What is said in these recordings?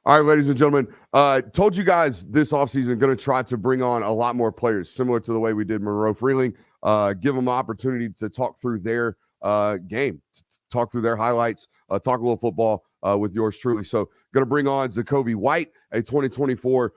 All right, ladies and gentlemen, told you guys this offseason going to try to bring on a lot more players, similar to the way we did Monroe Freeling, give them an opportunity to talk through their game, talk through their highlights, talk a little football with yours truly. So going to bring on Sacovie White, a 2024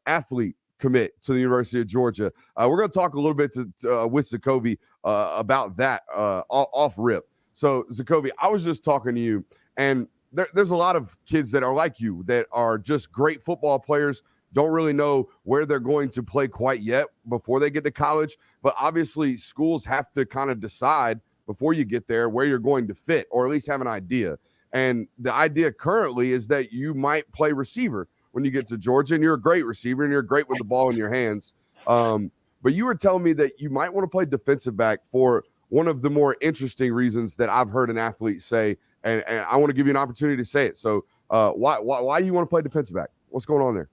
athlete commit to the University of Georgia. We're going to talk a little bit with Sacovie about that off rip. So, Sacovie, I was just talking to you, and there's a lot of kids that are like you that are just great football players, don't really know where they're going to play quite yet before they get to college. But obviously, schools have to kind of decide before you get there where you're going to fit, or at least have an idea. And the idea currently is that you might play receiver when you get to Georgia, and you're a great receiver, and you're great with the ball in your hands. But you were telling me that you might want to play defensive back for one of the more interesting reasons that I've heard an athlete say, and I want to give you an opportunity to say it. So why do you want to play defensive back? What's going on there?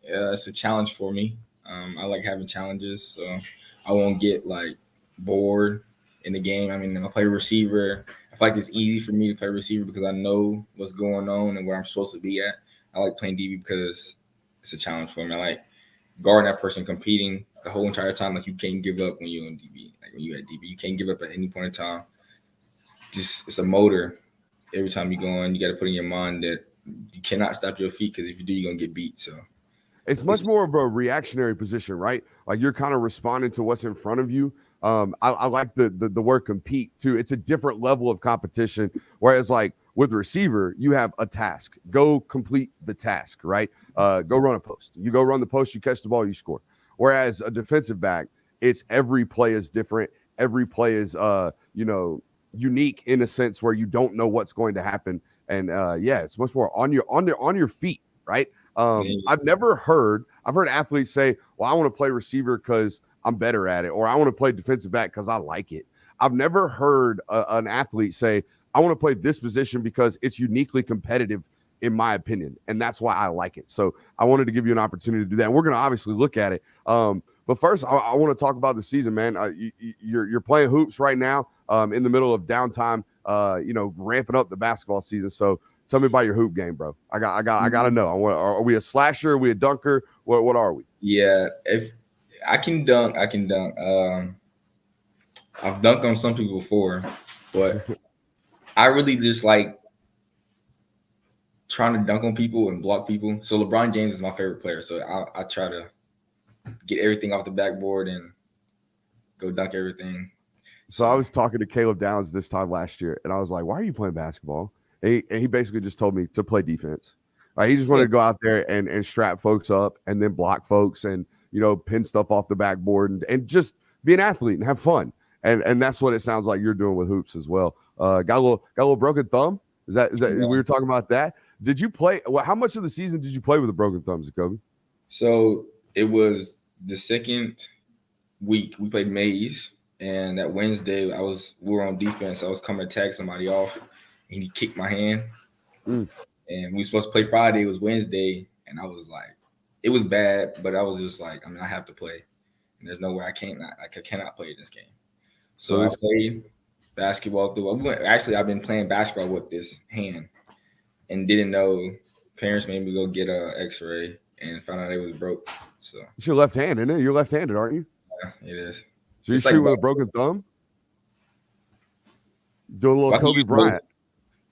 Yeah, it's a challenge for me. I like having challenges, so I won't get like bored in the game. I mean, I play receiver. I feel like it's easy for me to play receiver because I know what's going on and where I'm supposed to be at. I like playing DB because it's a challenge for me. I like guarding that person, competing the whole entire time. Like you can't give up when you're on DB. Like when you're at DB, you can't give up at any point in time. Just it's a motor. Every time you go on, you got to put in your mind that you cannot stop your feet because if you do, you're gonna get beat. So It's much more of a reactionary position, right? Like you're kind of responding to what's in front of you. I like the word compete too. It's a different level of competition. Whereas like with receiver, you have a task. Go complete the task, right? Go run a post. You go run the post, you catch the ball, you score. Whereas a defensive back, it's every play is different. Every play is unique in a sense where you don't know what's going to happen. And yeah, it's much more on your feet, right? I've heard athletes say, well, I want to play receiver because I'm better at it, or I want to play defensive back because I like it. I've never heard an athlete say, I want to play this position because it's uniquely competitive, in my opinion. And that's why I like it. So I wanted to give you an opportunity to do that. And we're going to obviously look at it. But first, I want to talk about the season, man. You're playing hoops right now in the middle of downtime, ramping up the basketball season. So tell me about your hoop game, bro. I got to know. Are we a slasher? Are we a dunker? What are we? yeah, if I can dunk, I can dunk. I've dunked on some people before, but I really just like trying to dunk on people and block people. So LeBron James is my favorite player. So I try to get everything off the backboard and go dunk everything. So I So was talking to Caleb Downs this time last year, and I was like, "Why are you playing basketball?" And he basically just told me to play defense. He just wanted yeah, to go out there and strap folks up, and then block folks, and pin stuff off the backboard, and just be an athlete and have fun. And that's what it sounds like you're doing with hoops as well. Got a little broken thumb. Is that we yeah. were talking about that? Did you play? How much of the season did you play with a broken thumb, Jacoby? So it was the second week we played Mays, and that Wednesday we were on defense. I was coming to tag somebody off, and he kicked my hand. Mm. And we were supposed to play Friday. It was Wednesday, and I was like, it was bad, but I was just like, I mean, I have to play, and there's no way I cannot play this game. So So I this played basketball through. Actually, I've been playing basketball with this hand, and didn't know. Parents made me go get a X-ray, and found out it was broke. So it's your left hand, isn't it? You're left-handed, aren't you? yeah, it is. So you It's like shoot with both. a broken thumb? Do a little I can Kobe use both. Bryant.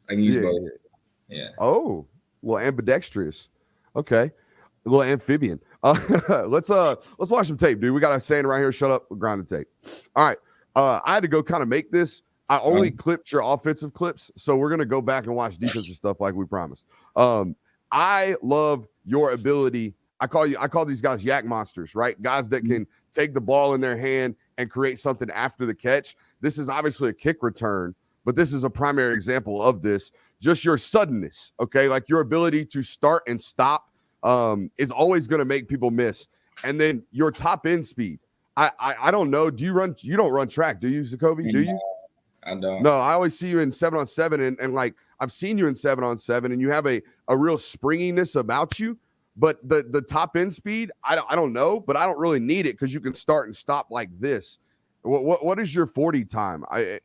I can use Yeah, both. yeah. Yeah. Oh, well, ambidextrous. Okay, a little amphibian. Let's watch some tape, dude. We got a saying right here. Shut up. We'll grind the tape. All right. I had to go kind of make this. I only clipped your offensive clips, so we're gonna go back and watch defensive stuff like we promised. I love your ability. I call these guys yak monsters, right? Guys that can take the ball in their hand and create something after the catch. This is obviously a kick return, but this is a primary example of this. Just your suddenness, okay? Like your ability to start and stop is always going to make people miss. And then your top end speed. I don't know. Do you run? You don't run track, do you, Zacoby? Do you? I don't. No, I always see you in 7-on-7, and like I've seen you in 7-on-7, and you have a real springiness about you. But the top end speed, I don't know, but I don't really need it because you can start and stop like this. What is your 40 time? I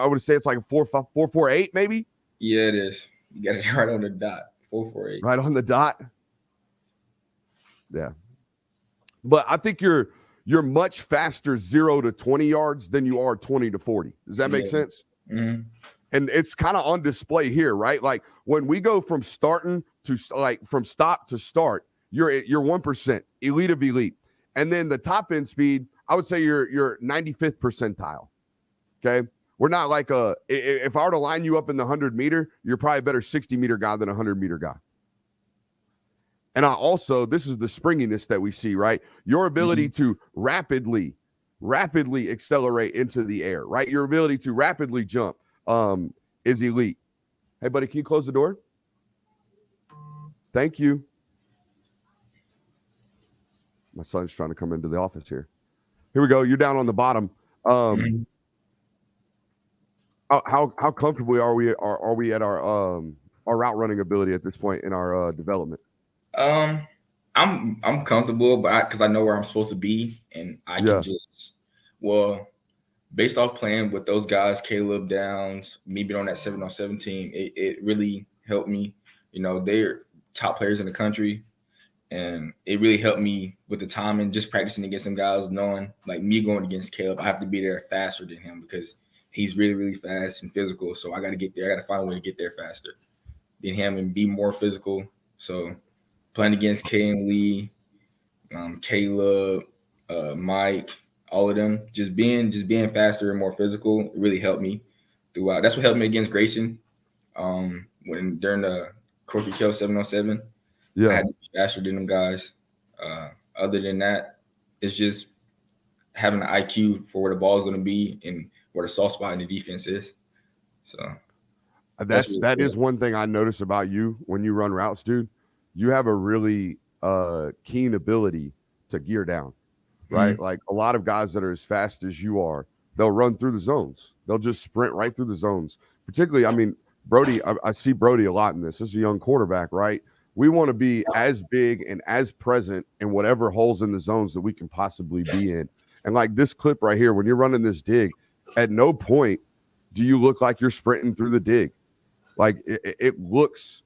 would say it's like a 4.48 maybe. Yeah, it is. You got it right on the dot. 4.48. Right on the dot. Yeah. But I think you're much faster 0 to 20 yards than you are 20 to 40. Does that make sense? Mm-hmm. And it's kind of on display here, right? Like when we go from starting to from stop to start, you're 1% elite of elite. And then the top end speed, I would say you're 95th percentile. Okay. We're not like if I were to line you up in the 100-meter, you're probably a better 60-meter guy than a 100-meter guy. And this is the springiness that we see, right? Your ability to rapidly accelerate into the air, right? Your ability to rapidly jump is elite. Hey, buddy, can you close the door? Thank you. My son's trying to come into the office here. Here we go. You're down on the bottom. How comfortable are we at our route running ability at this point in our development? I'm comfortable, but because I know where I'm supposed to be, and I can just based off playing with those guys, Caleb Downs, me being on that 7-on-7 team, it really helped me. You know, they're top players in the country, and it really helped me with the timing, just practicing against some guys, knowing like me going against Caleb, I have to be there faster than him because he's really, really fast and physical. So I got to get there. I got to find a way to get there faster than him and be more physical. So playing against Kay and Lee, Caleb, Mike, all of them, just being faster and more physical, it really helped me throughout. That's what helped me against Grayson. When during the Corky Kill 7-on-7, I had to be faster than them guys. Other than that, it's just having an IQ for where the ball is going to be and where the soft spot in the defense is. So that is one thing I notice about you when you run routes, dude. You have a really keen ability to gear down, right? Mm-hmm. Like a lot of guys that are as fast as you are, they'll run through the zones. They'll just sprint right through the zones. Particularly, I mean, Brody, I see Brody a lot in this. This is a young quarterback, right? We want to be as big and as present in whatever holes in the zones that we can possibly be in. And like this clip right here, when you're running this dig, at no point do you look like you're sprinting through the dig. Like it looks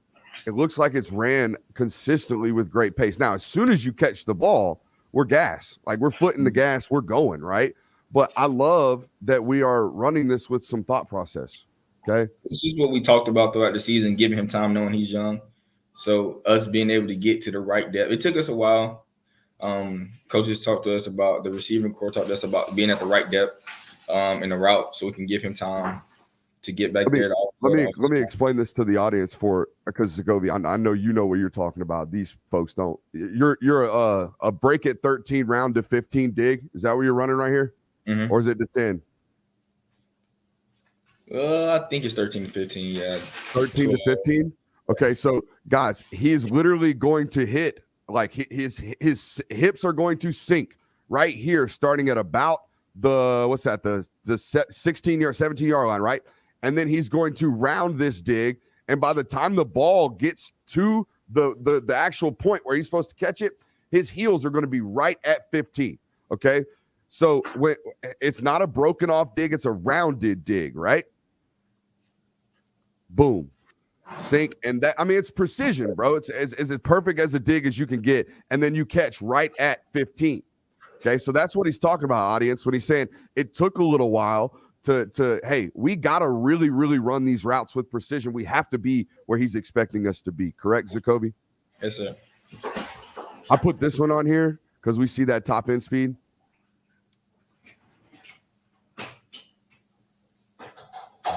like it's ran consistently with great pace. Now, as soon as you catch the ball, we're gas. Like we're footing the gas, we're going, right? But I love that we are running this with some thought process. Okay. This is what we talked about throughout the season, giving him time knowing he's young. So us being able to get to the right depth. It took us a while. Coaches talked to us about, the receiving core talked to us about being at the right depth in the route so we can give him time to get back there. Let me explain this to the audience because Sacovie, I know you know what you're talking about. These folks don't. You're a break at 13 round to 15 dig. Is that what you're running right here? Mm-hmm. Or is it to 10? I think it's 13 to 15. Yeah. 13 to 15. Okay, so guys, he is literally going to hit, like his hips are going to sink right here, starting at about the 17-yard line, right? And then he's going to round this dig, and by the time the ball gets to the actual point where he's supposed to catch it, his heels are going to be right at 15. Okay, so when it's not a broken off dig, it's a rounded dig, right? Boom. Sink, and that, I mean, it's precision, bro. It's as perfect as a dig as you can get, and then you catch right at 15. Okay, so that's what he's talking about, audience, when he's saying it took a little while to hey, we gotta really run these routes with precision. We have to be where he's expecting us to be. Correct, Sacovie? Yes, sir. I put this one on here because we see that top end speed.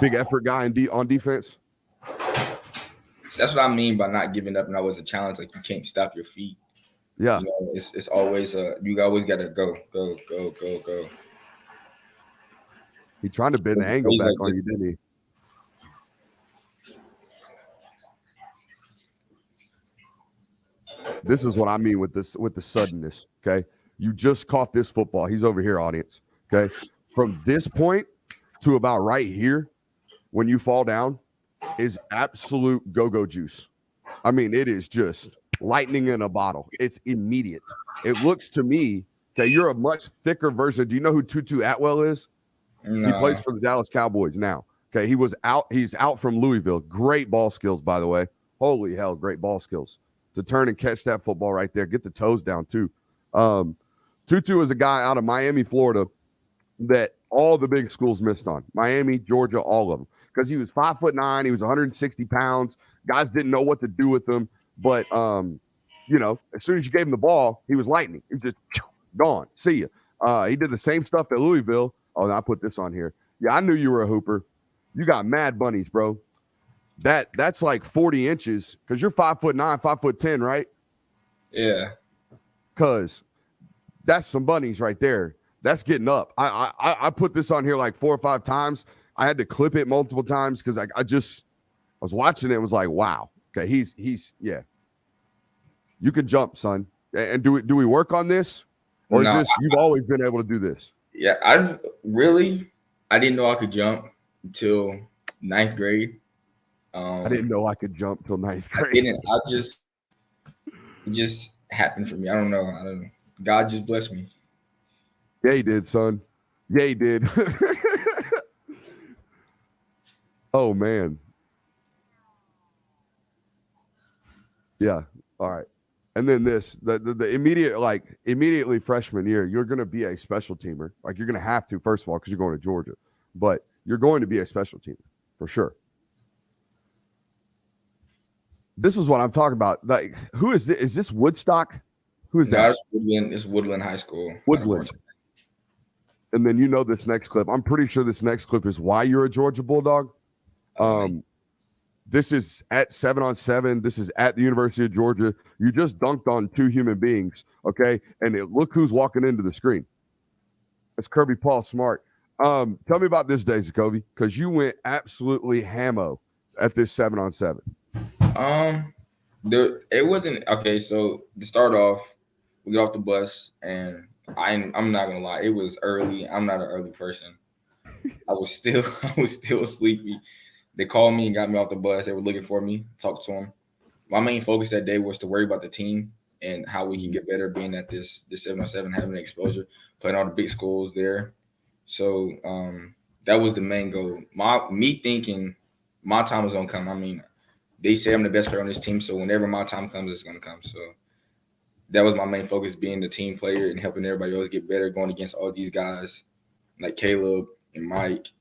Big effort guy on defense. That's what I mean by not giving up. And that was a challenge. Like, you can't stop your feet. Yeah. You know, it's always you always got to go. He trying to bend the angle back on you, didn't he? This is what I mean with the suddenness. Okay. You just caught this football. He's over here, audience. Okay. From this point to about right here, when you fall down, is absolute go-go juice. I mean, it is just lightning in a bottle. It's immediate. It looks to me, okay, you're a much thicker version. Do you know who Tutu Atwell is? No. He plays for the Dallas Cowboys now. Okay, he's out from Louisville. Great ball skills, by the way. Holy hell, great ball skills to turn and catch that football right there. Get the toes down too. Tutu is a guy out of Miami, Florida, that all the big schools missed on. Miami, Georgia, all of them. Because he was 5'9", he was 160 pounds. Guys didn't know what to do with him. But as soon as you gave him the ball, he was lightning. He was just gone. See ya. He did the same stuff at Louisville. Oh, and I put this on here. Yeah, I knew you were a hooper. You got mad bunnies, bro. That's like 40 inches because you're 5'9", 5'10", right? Yeah. Because that's some bunnies right there. That's getting up. I put this on here like 4 or 5 times. I had to clip it multiple times because I was watching it and was like, wow. Okay, he's yeah. You can jump, son. And do we work on this? Or is this you've always been able to do this? Yeah, I didn't know I could jump until 9th grade. I didn't know I could jump till 9th grade. I didn't. It just happened for me. I don't know. God just blessed me. Yeah, he did, son. Yeah, he did. Oh man. Yeah. All right. And then the immediately freshman year, you're going to be a special teamer. Like you're going to have to, first of all, because you're going to Georgia, but you're going to be a special teamer for sure. This is what I'm talking about. Like, who is this? Is this Woodstock? Who is that? It's Woodland High School. Woodland. And then this next clip. I'm pretty sure this next clip is why you're a Georgia Bulldog. This is at 7-on-7. This is at the University of Georgia. You just dunked on 2 human beings, okay? And look who's walking into the screen. It's Kirby Paul Smart. Tell me about this day, Sacovie, because you went absolutely hammo at this 7-on-7. It wasn't okay. So to start off, we got off the bus, and I'm not gonna lie, it was early. I'm not an early person. I was still sleepy. They called me and got me off the bus. They were looking for me, talked to them. My main focus that day was to worry about the team and how we can get better being at this 7-on-7, having the exposure, playing all the big schools there. So that was the main goal. Me thinking my time was gonna come. I mean, they say I'm the best player on this team, so whenever my time comes, it's gonna come. So that was my main focus, being the team player and helping everybody else get better, going against all these guys like Caleb and Mike,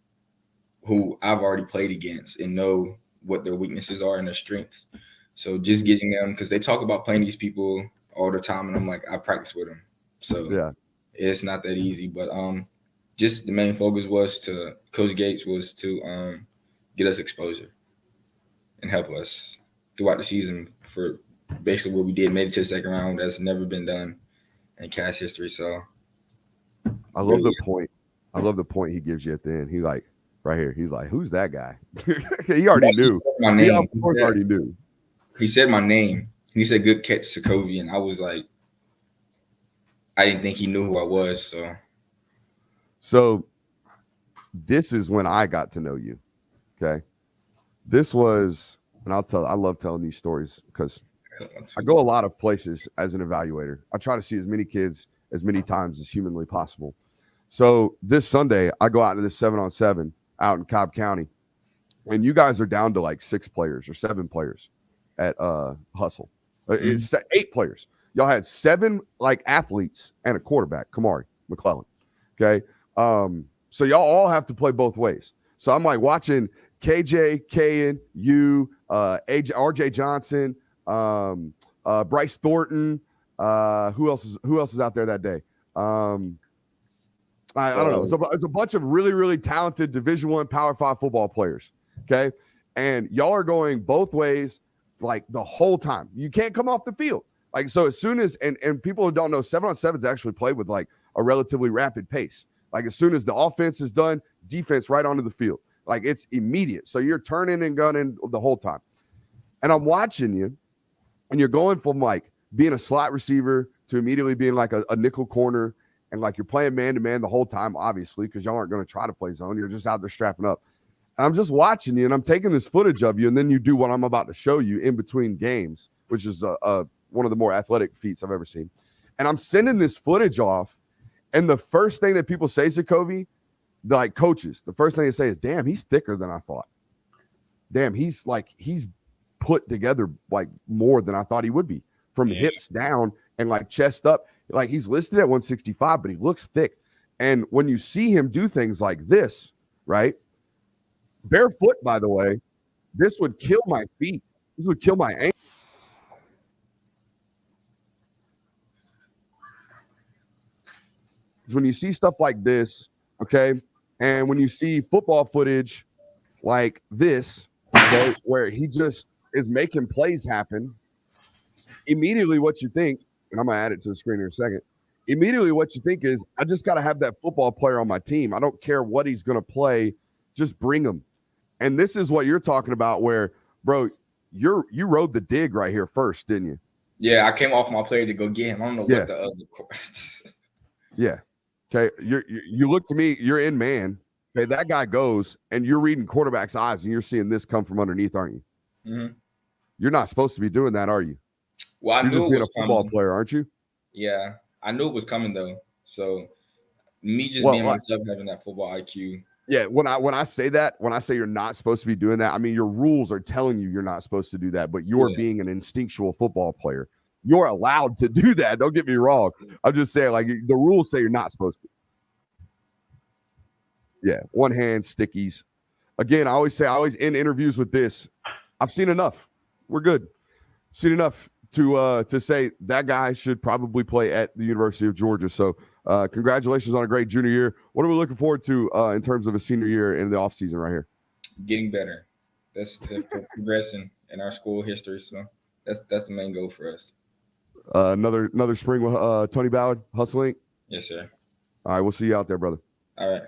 who I've already played against and know what their weaknesses are and their strengths. So just getting them, because they talk about playing these people all the time, and I'm like, I practice with them. So yeah, it's not that easy. But just the main focus was to Coach Gates was to get us exposure and help us throughout the season for basically what we did, made it to the second round. That's never been done in Cass history. So I love the point. I love the point he gives you at the end. He like right here. He's like, "Who's that guy?" He already knew. My name. He already knew. He said my name. He said, "Good catch, Sacovie," and I was like, I didn't think he knew who I was. So this is when I got to know you. Okay, this was, and I love telling these stories because I go a lot of places as an evaluator. I try to see as many kids as many times as humanly possible. So this Sunday, I go out to this 7-on-7 out in Cobb County, and you guys are down to like 6 players or 7 players at Hustle. It's 8 players. Y'all had 7 like athletes and a quarterback, Kamari McClellan. Okay, so y'all all have to play both ways. So I'm like watching KJ, Kayan, you, RJ Johnson, Bryce Thornton. Who else is out there that day? I don't know. It's a bunch of really, really talented Division I Power 5 football players. Okay. And y'all are going both ways like the whole time. You can't come off the field. Like, so as soon as, and people who don't know, 7-on-7s actually play with like a relatively rapid pace. Like as soon as the offense is done, defense right onto the field. Like it's immediate. So you're turning and gunning the whole time. And I'm watching you, and you're going from like being a slot receiver to immediately being like a nickel corner. And like you're playing man-to-man the whole time, obviously, because y'all aren't going to try to play zone. You're just out there strapping up. And I'm just watching you, and I'm taking this footage of you, and then you do what I'm about to show you in between games, which is one of the more athletic feats I've ever seen. And I'm sending this footage off, and the first thing that people say, Sacovie, like coaches, the first thing they say is, damn, he's thicker than I thought. Damn, he's put together like more than I thought he would be from hips down and like chest up. Like he's listed at 165, but he looks thick. And when you see him do things like this, right? Barefoot, by the way, this would kill my feet. This would kill my ankle. When you see stuff like this, okay, and when you see football footage like this, okay, where he just is making plays happen, immediately what you think, and I'm going to add it to the screen in a second, immediately what you think is, I just got to have that football player on my team. I don't care what he's going to play, just bring him. And this is what you're talking about where, bro, you rode the dig right here first, didn't you? Yeah, I came off my player to go get him. I don't know what the other Yeah. Okay. You look to me, you're in man. Okay, that guy goes, and you're reading quarterback's eyes, and you're seeing this come from underneath, aren't you? Mm-hmm. You're not supposed to be doing that, are you? Well, you're knew just it being was a football coming. player, aren't you? Yeah, I knew it was coming though. So me just being myself, having that football IQ. Yeah, when I say that, when I say you're not supposed to be doing that, I mean your rules are telling you you're not supposed to do that, but you're being an instinctual football player. You're allowed to do that. Don't get me wrong. I'm just saying, like, the rules say you're not supposed to. Yeah, one hand stickies. Again, I always end interviews with this. I've seen enough. We're good. Seen enough to say that guy should probably play at the University of Georgia. So congratulations on a great junior year. What are we looking forward to in terms of a senior year in the offseason right here? Getting better. That's progressing in our school history. So that's the main goal for us. Another spring with Tony Ballard, Hustling. Yes, sir. All right, we'll see you out there, brother. All right.